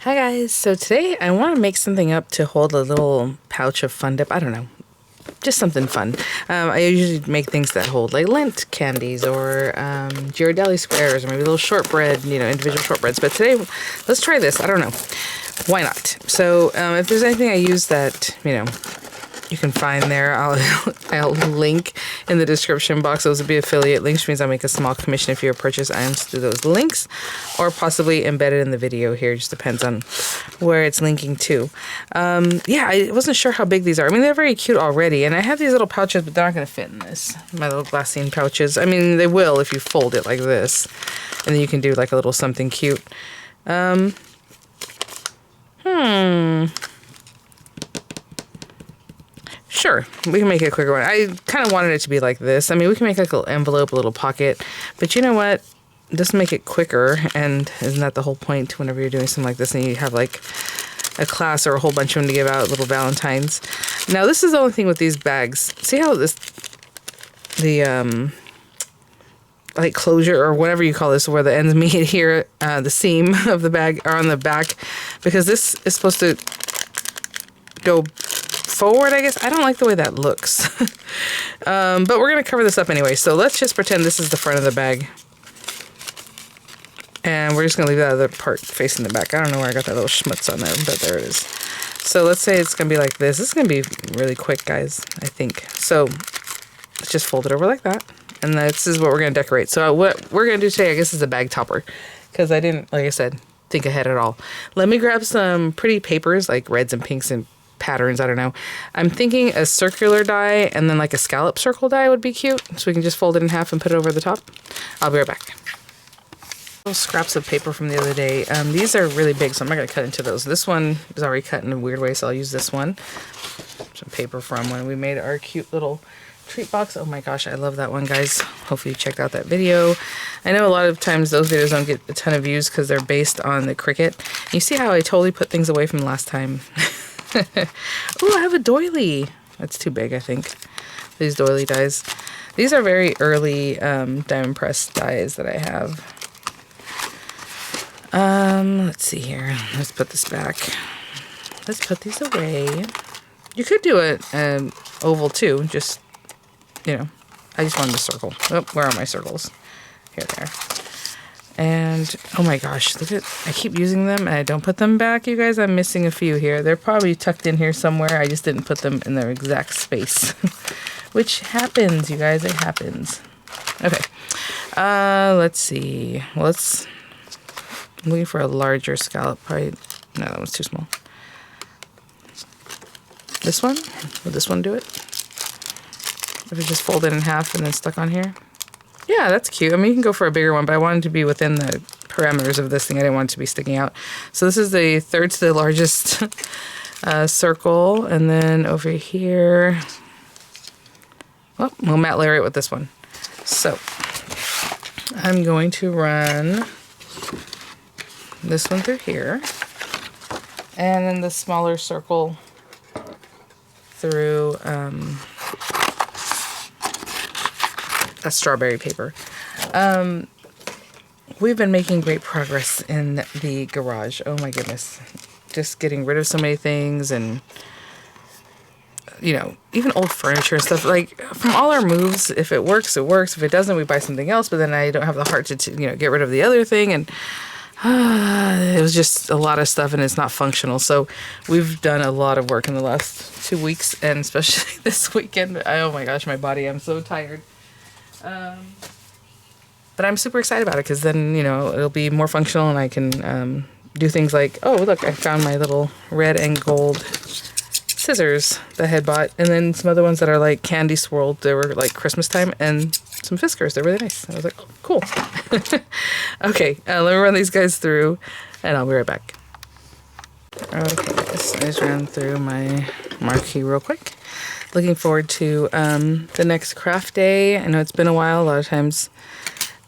Hi guys, so today I want to make something up to hold a little pouch of Fun Dip. I don't know, just something fun. I usually make things that hold like Lindt candies or Ghirardelli squares or maybe little shortbread, individual shortbreads. But today, let's try this. I don't know, why not? So if there's anything I use that, you can find there, I'll link in the description box. Those will be affiliate links, which means I'll make a small commission if you purchase items through those links, or possibly embedded in the video here. Just depends on where it's linking to. Yeah, I wasn't sure how big these are. I mean, they're very cute already, and I have these little pouches, but they're not going to fit in this. My little glassine pouches. I mean, they will if you fold it like this, and then you can do like a little something cute. Sure, we can make it a quicker one. I kind of wanted it to be like this. I mean, we can make like a little envelope, a little pocket, but you know what? Just make it quicker, and isn't that the whole point whenever you're doing something like this and you have like a class or a whole bunch of them to give out, little Valentines. Now, this is the only thing with these bags. See how like closure or whatever you call this, where the ends meet here, the seam of the bag are on the back, because this is supposed to go forward, I guess. I don't like the way that looks. But we're going to cover this up anyway. So let's just pretend this is the front of the bag. And we're just going to leave that other part facing the back. I don't know where I got that little schmutz on there, but there it is. So let's say it's going to be like this. This is going to be really quick, guys, I think. So let's just fold it over like that. And this is what we're going to decorate. So what we're going to do today, I guess, is a bag topper. Because I didn't, like I said, think ahead at all. Let me grab some pretty papers, like reds and pinks and patterns. I don't know. I'm thinking a circular die and then like a scallop circle die would be cute. So we can just fold it in half and put it over the top. I'll be right back. Little scraps of paper from the other day. These are really big, so I'm not going to cut into those. This one is already cut in a weird way, so I'll use this one. Some paper from when we made our cute little treat box. Oh my gosh, I love that one, guys. Hopefully you checked out that video. I know a lot of times those videos don't get a ton of views because they're based on the Cricut. You see how I totally put things away from last time? Oh, I have a doily. That's too big, I think. These doily dies. These are very early diamond press dies that I have. Let's see here. Let's put this back. Let's put these away. You could do an oval too. Just, I just wanted a circle. Oh, where are my circles? Here they are. And, oh my gosh, look at, I keep using them and I don't put them back, you guys. I'm missing a few here. They're probably tucked in here somewhere. I just didn't put them in their exact space. Which happens, you guys. It happens. Okay. Let's see. I'm looking for a larger scallop. Probably, no, that one's too small. This one? Will this one do it? If it's just folded in half and then stuck on here? Yeah, that's cute. I mean, you can go for a bigger one, but I wanted to be within the parameters of this thing. I didn't want it to be sticking out. So this is the third to the largest circle. And then over here, well, we'll mat layer it with this one. So I'm going to run this one through here. And then the smaller circle through a strawberry paper. We've been making great progress in the garage. Oh my goodness. Just getting rid of so many things, and even old furniture and stuff. Like, from all our moves, if it works, it works. If it doesn't, we buy something else, but then I don't have the heart to get rid of the other thing, and it was just a lot of stuff, and it's not functional. So we've done a lot of work in the last 2 weeks, and especially this weekend. Oh my gosh, my body, I'm so tired. But I'm super excited about it, because then, it'll be more functional, and I can do things like, oh, look, I found my little red and gold scissors that I had bought, and then some other ones that are like candy swirled. They were like Christmas time, and some Fiskars. They're really nice. I was like, oh, cool. Okay, let me run these guys through, and I'll be right back. Okay, guys, I just ran through my marquee real quick. Looking forward to the next craft day. I know it's been a while. A lot of times,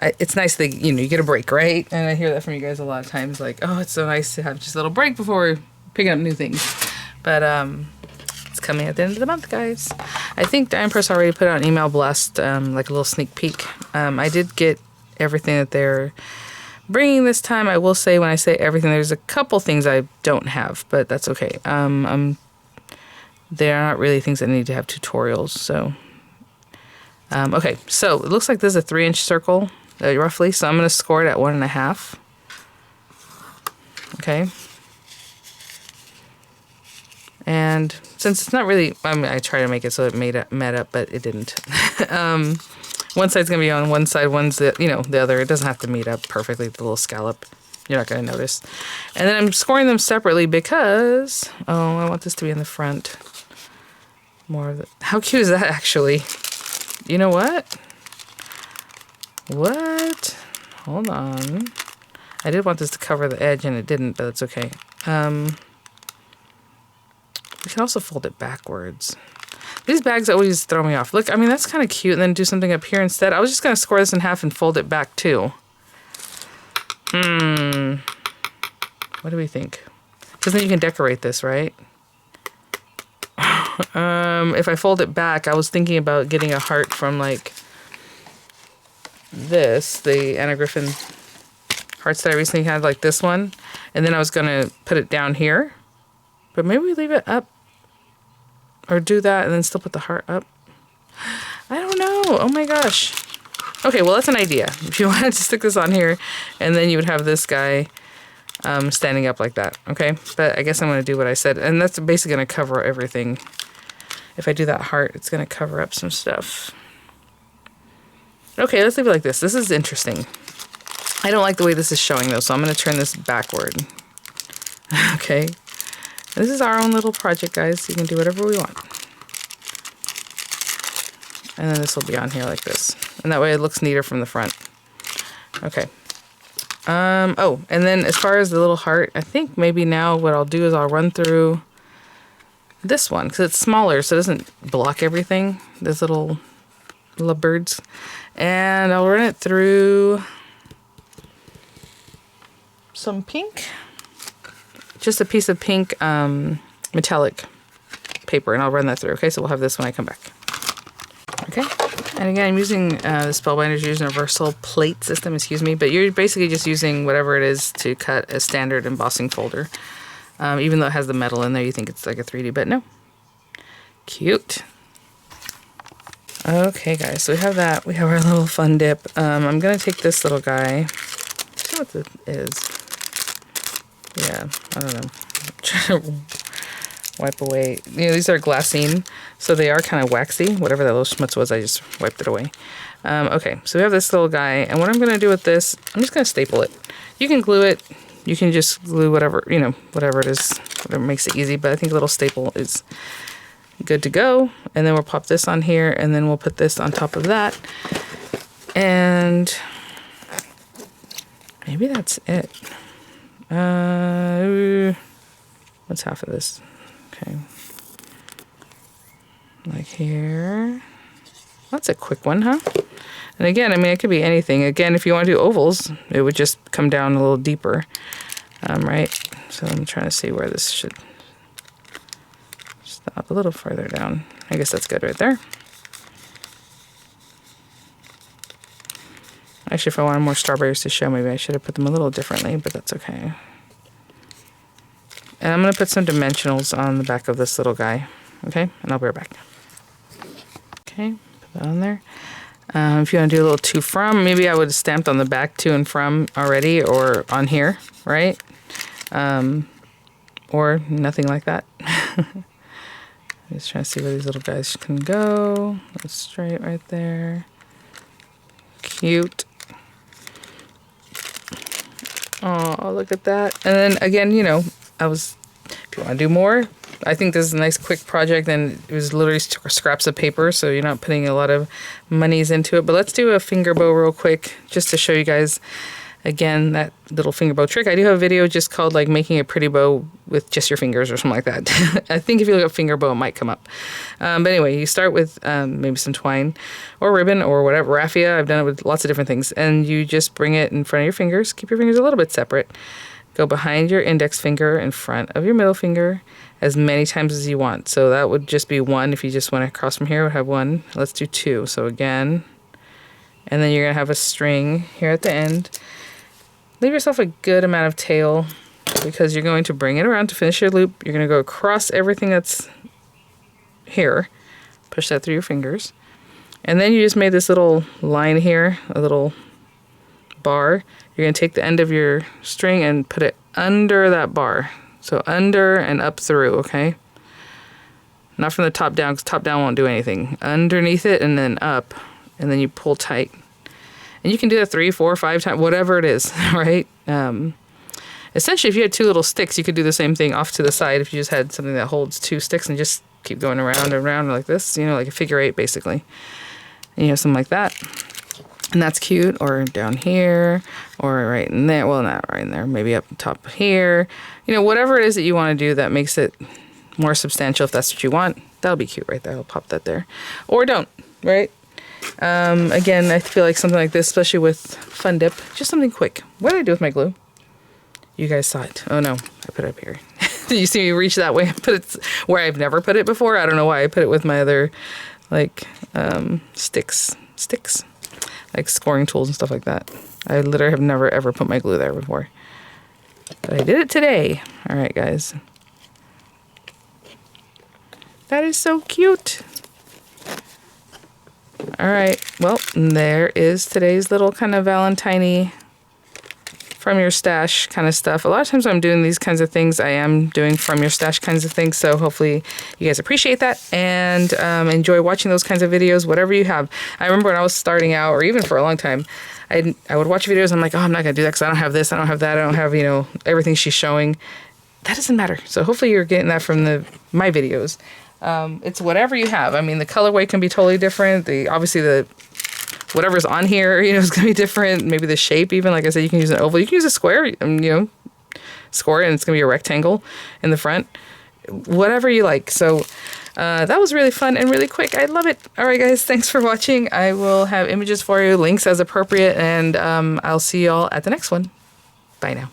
it's nice that you get a break, right? And I hear that from you guys a lot of times, like, oh, it's so nice to have just a little break before we're picking up new things. But it's coming at the end of the month, guys. I think Diamond Press already put out an email blast, like a little sneak peek. I did get everything that they're bringing this time. I will say, when I say everything, there's a couple things I don't have, but that's okay. They're not really things that need to have tutorials, so. Okay, so it looks like this is a 3-inch circle, roughly, so I'm going to score it at 1.5. Okay. And since it's not really, I mean, I try to make it so it met up, but it didn't. One side's going to be on one side, one's the other. It doesn't have to meet up perfectly, the little scallop. You're not going to notice. And then I'm scoring them separately because, I want this to be in the front. More of it. How cute is that, actually? You know what? What? Hold on. I did want this to cover the edge, and it didn't, but that's okay. We can also fold it backwards. These bags always throw me off. Look, I mean, that's kind of cute, and then do something up here instead. I was just going to score this in half and fold it back, too. What do we think? Because then you can decorate this, right? If I fold it back, I was thinking about getting a heart from, like, this, the Anna Griffin hearts that I recently had, like this one. And then I was going to put it down here. But maybe we leave it up. Or do that and then still put the heart up. I don't know. Oh my gosh. Okay, well, that's an idea. If you wanted to stick this on here, and then you would have this guy standing up like that. Okay, but I guess I'm going to do what I said. And that's basically going to cover everything. If I do that heart, it's going to cover up some stuff. Okay, let's leave it like this. This is interesting. I don't like the way this is showing, though, so I'm going to turn this backward. Okay. This is our own little project, guys. You can do whatever we want. And then this will be on here like this. And that way it looks neater from the front. Okay. Oh, and then as far as the little heart, I think maybe now what I'll do is I'll run through this one, because it's smaller, so it doesn't block everything. Those little lovebirds. And I'll run it through some pink. Just a piece of pink metallic paper, and I'll run that through. Okay, so we'll have this when I come back. Okay, and again, I'm using the Spellbinders Universal Plate System, excuse me, but you're basically just using whatever it is to cut a standard embossing folder. Even though it has the metal in there, you think it's like a 3D, but no. Cute. Okay, guys, so we have that. We have our little fun dip. I'm going to take this little guy. Let's see what this is. Yeah, I don't know. I'm trying to wipe away. These are glassine, so they are kind of waxy. Whatever that little schmutz was, I just wiped it away. Okay, so we have this little guy, and what I'm going to do with this, I'm just going to staple it. You can glue it. You can just glue whatever, whatever it is, whatever makes it easy, but I think a little staple is good to go. And then we'll pop this on here, and then we'll put this on top of that. And maybe that's it. What's half of this? Okay. Like here. That's a quick one, huh? And again, I mean, it could be anything. Again, if you want to do ovals, it would just come down a little deeper. Right? So I'm trying to see where this should stop a little further down. I guess that's good right there. Actually, if I wanted more strawberries to show, maybe I should have put them a little differently, but that's okay. And I'm going to put some dimensionals on the back of this little guy. Okay? And I'll be right back. Okay, put that on there. If you want to do a little to from, maybe I would have stamped on the back to and from already, or on here, right? Or nothing like that. Just trying to see where these little guys can go. Go straight right there. Cute. Oh, look at that. And then again, if you want to do more, I think this is a nice quick project, and it was literally scraps of paper, so you're not putting a lot of monies into it. But let's do a finger bow real quick, just to show you guys, again, that little finger bow trick. I do have a video just called, like, making a pretty bow with just your fingers or something like that. I think if you look up finger bow, it might come up. But anyway, you start with maybe some twine or ribbon or whatever, raffia. I've done it with lots of different things. And you just bring it in front of your fingers. Keep your fingers a little bit separate. Go behind your index finger in front of your middle finger as many times as you want. So that would just be one. If you just went across from here, we'll have one. Let's do two. So again, and then you're going to have a string here at the end. leave yourself a good amount of tail because you're going to bring it around to finish your loop. You're going to go across everything that's here. Push that through your fingers. And then you just made this little line here, a little bar. You're going to take the end of your string and put it under that bar. So under and up through, okay? Not from the top down, because top down won't do anything. Underneath it and then up, and then you pull tight. And you can do that 3, 4, 5 times, whatever it is, right? Essentially, if you had 2 little sticks, you could do the same thing off to the side if you just had something that holds 2 sticks and just keep going around and around like this, you know, like a figure 8 basically. And you have something like that. And that's cute, or down here, or right in there. Well, not right in there, maybe up top here. You know, whatever it is that you want to do that makes it more substantial, if that's what you want. That'll be cute right there. I'll pop that there. Or don't, right? Again, I feel like something like this, especially with Fun Dip, just something quick. What did I do with my glue? You guys saw it. Oh no, I put it up here. Did you see me reach that way and put it where I've never put it before? I don't know why I put it with my other, like, sticks, like scoring tools and stuff like that. I literally have never ever put my glue there before. But I did it today. All right, guys. That is so cute. All right, well, there is today's little kind of Valentine-y from your stash kind of stuff. A lot of times when I'm doing these kinds of things, I am doing from your stash kinds of things. So hopefully you guys appreciate that and enjoy watching those kinds of videos, whatever you have. I remember when I was starting out, or even for a long time, I would watch videos and I'm like, oh, I'm not going to do that because I don't have this, I don't have that, I don't have, you know, everything she's showing. That doesn't matter. So hopefully you're getting that from my videos. It's whatever you have. I mean, the colorway can be totally different. Obviously the whatever's on here, you know, is going to be different. Maybe the shape even. Like I said, you can use an oval. You can use a square, you know, score it, and it's going to be a rectangle in the front. Whatever you like. So that was really fun and really quick. I love it. All right, guys. Thanks for watching. I will have images for you, links as appropriate, and I'll see you all at the next one. Bye now.